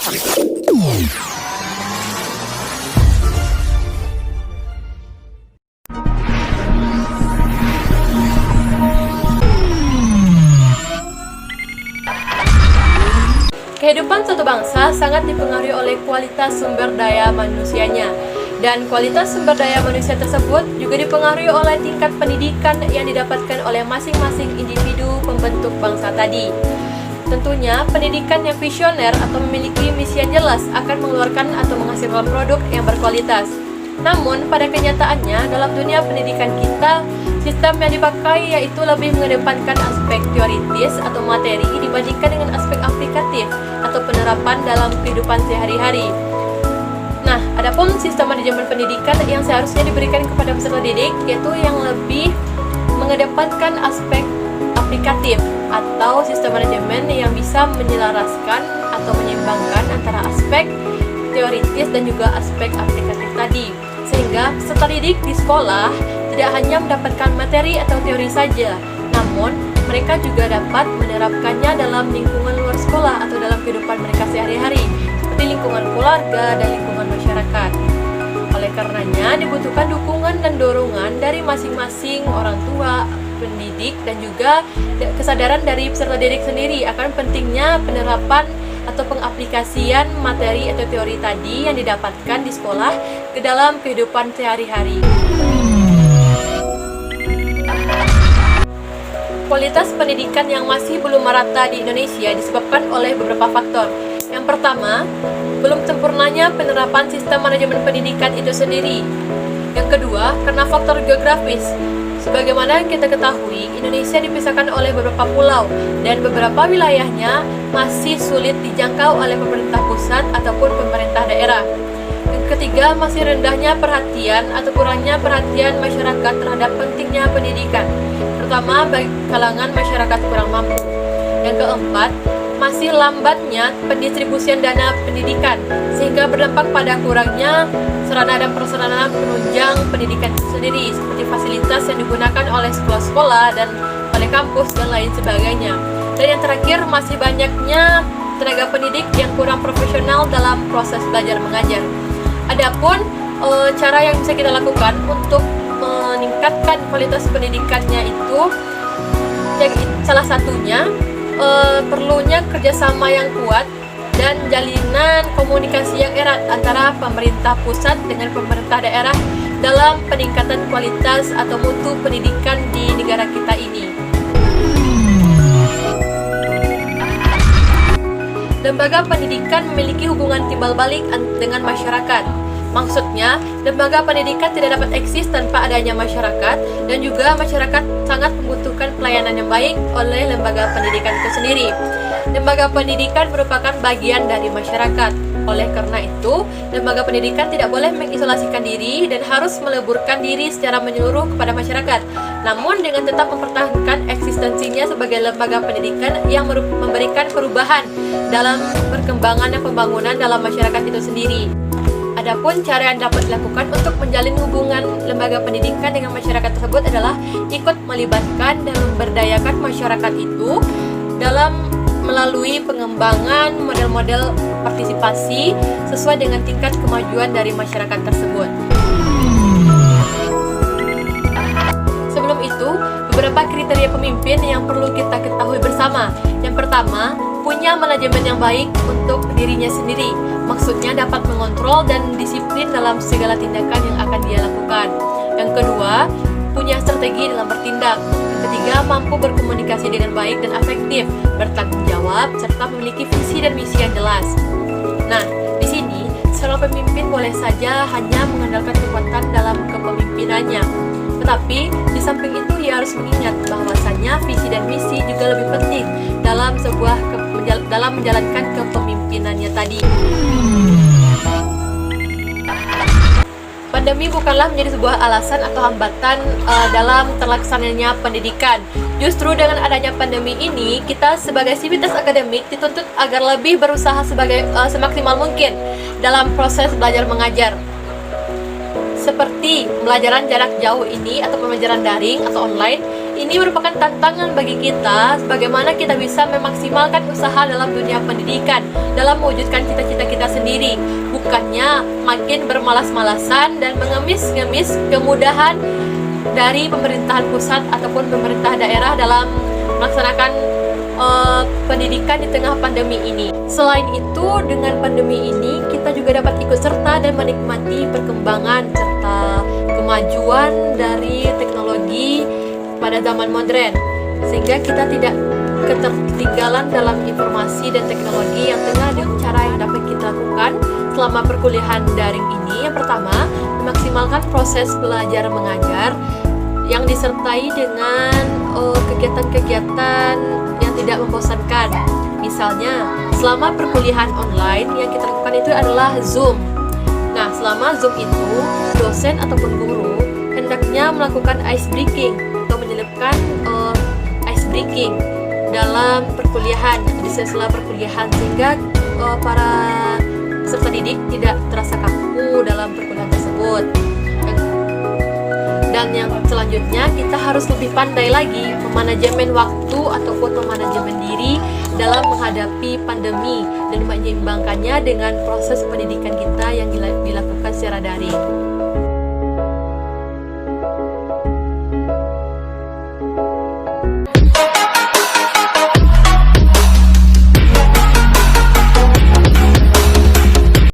Kehidupan suatu bangsa sangat dipengaruhi oleh kualitas sumber daya manusianya. Dan kualitas sumber daya manusia tersebut juga dipengaruhi oleh tingkat pendidikan yang didapatkan oleh masing-masing individu pembentuk bangsa tadi. Tentunya, pendidikan yang visioner atau memiliki misi yang jelas akan mengeluarkan atau menghasilkan produk yang berkualitas. Namun, pada kenyataannya, dalam dunia pendidikan kita, sistem yang dipakai yaitu lebih mengedepankan aspek teoritis atau materi dibandingkan dengan aspek aplikatif atau penerapan dalam kehidupan sehari-hari. Nah, adapun sistem manajemen pendidikan yang seharusnya diberikan kepada peserta didik yaitu yang lebih mengedepankan aspek aplikatif atau sistem manajemen yang bisa menyelaraskan atau menyeimbangkan antara aspek teoritis dan juga aspek aplikatif tadi. Sehingga peserta didik di sekolah tidak hanya mendapatkan materi atau teori saja, namun mereka juga dapat menerapkannya dalam lingkungan luar sekolah atau dalam kehidupan mereka sehari-hari, seperti lingkungan keluarga dan lingkungan masyarakat. Oleh karenanya, dibutuhkan dukungan dan dorongan dari masing-masing orang tua, pendidik, dan juga kesadaran dari peserta didik sendiri akan pentingnya penerapan atau pengaplikasian materi atau teori tadi yang didapatkan di sekolah ke dalam kehidupan sehari-hari. Kualitas pendidikan yang masih belum merata di Indonesia disebabkan oleh beberapa faktor. Yang pertama, belum sempurnanya penerapan sistem manajemen pendidikan itu sendiri. Yang kedua, karena faktor geografis. Sebagaimana kita ketahui, Indonesia dipisahkan oleh beberapa pulau dan beberapa wilayahnya masih sulit dijangkau oleh pemerintah pusat ataupun pemerintah daerah. Yang ketiga, masih rendahnya perhatian atau kurangnya perhatian masyarakat terhadap pentingnya pendidikan, terutama bagi kalangan masyarakat kurang mampu. Yang keempat, masih lambatnya pendistribusian dana pendidikan, sehingga berdampak pada kurangnya sarana dan prasarana penunjang pendidikan itu sendiri, seperti fasilitas yang digunakan oleh sekolah-sekolah dan oleh kampus dan lain sebagainya. Dan yang terakhir, masih banyaknya tenaga pendidik yang kurang profesional dalam proses belajar mengajar. Adapun cara yang bisa kita lakukan untuk meningkatkan kualitas pendidikannya itu, yang salah satunya perlunya kerjasama yang kuat dan jalinan komunikasi yang erat antara pemerintah pusat dengan pemerintah daerah dalam peningkatan kualitas atau mutu pendidikan di negara kita ini. Lembaga pendidikan memiliki hubungan timbal balik dengan masyarakat. Maksudnya, lembaga pendidikan tidak dapat eksis tanpa adanya masyarakat, dan juga masyarakat sangat membutuhkan pelayanan yang baik oleh lembaga pendidikan itu sendiri. Lembaga pendidikan merupakan bagian dari masyarakat. Oleh karena itu, lembaga pendidikan tidak boleh mengisolasikan diri dan harus meleburkan diri secara menyeluruh kepada masyarakat, namun dengan tetap mempertahankan eksistensinya sebagai lembaga pendidikan yang memberikan perubahan dalam perkembangan dan pembangunan dalam masyarakat itu sendiri. Adapun cara yang dapat dilakukan untuk menjalin hubungan lembaga pendidikan dengan masyarakat tersebut adalah ikut melibatkan dan memberdayakan masyarakat itu dalam melalui pengembangan model-model partisipasi sesuai dengan tingkat kemajuan dari masyarakat tersebut. Sebelum itu, beberapa kriteria pemimpin yang perlu kita ketahui bersama. Yang pertama, punya manajemen yang baik untuk dirinya sendiri. Maksudnya dapat mengontrol dan disiplin dalam segala tindakan yang akan dia lakukan. Yang kedua, punya strategi dalam bertindak. Yang ketiga, mampu berkomunikasi dengan baik dan efektif, bertanggung jawab, serta memiliki visi dan misi yang jelas. Nah, di sini, seorang pemimpin boleh saja hanya mengandalkan kekuatan dalam kepemimpinannya. Tetapi, di samping itu ia harus mengingat bahwasannya visi dan misi juga lebih penting dalam menjalankan kepemimpinannya tadi. Pandemi bukanlah menjadi sebuah alasan atau hambatan dalam terlaksananya pendidikan. Justru dengan adanya pandemi ini, kita sebagai sivitas akademik dituntut agar lebih berusaha semaksimal mungkin dalam proses belajar mengajar. Seperti pembelajaran jarak jauh ini atau pembelajaran daring atau online ini merupakan tantangan bagi kita bagaimana kita bisa memaksimalkan usaha dalam dunia pendidikan dalam mewujudkan cita-cita kita sendiri, bukannya makin bermalas-malasan dan mengemis-ngemis kemudahan dari pemerintahan pusat ataupun pemerintah daerah dalam melaksanakan pendidikan di tengah pandemi ini. Selain itu, dengan pandemi ini kita juga dapat ikut serta dan menikmati perkembangan serta kemajuan dari teknologi pada zaman modern, sehingga kita tidak ketertinggalan dalam informasi dan teknologi yang tengah dan cara yang dapat kita lakukan selama perkuliahan daring ini. Yang pertama, memaksimalkan proses belajar mengajar yang disertai dengan kegiatan-kegiatan yang tidak membosankan. Misalnya, selama perkuliahan online yang kita lakukan itu adalah Zoom. Nah, selama Zoom itu, dosen ataupun guru hendaknya melakukan ice breaking atau menyelipkan ice breaking dalam perkuliahan, di sela-sela perkuliahan, sehingga para peserta didik tidak terasa kaku dalam perkuliahan tersebut. Dan yang selanjutnya, kita harus lebih pandai lagi memanajemen waktu ataupun memanajemen diri dalam menghadapi pandemi dan menyeimbangkannya dengan proses pendidikan kita yang dilakukan secara daring.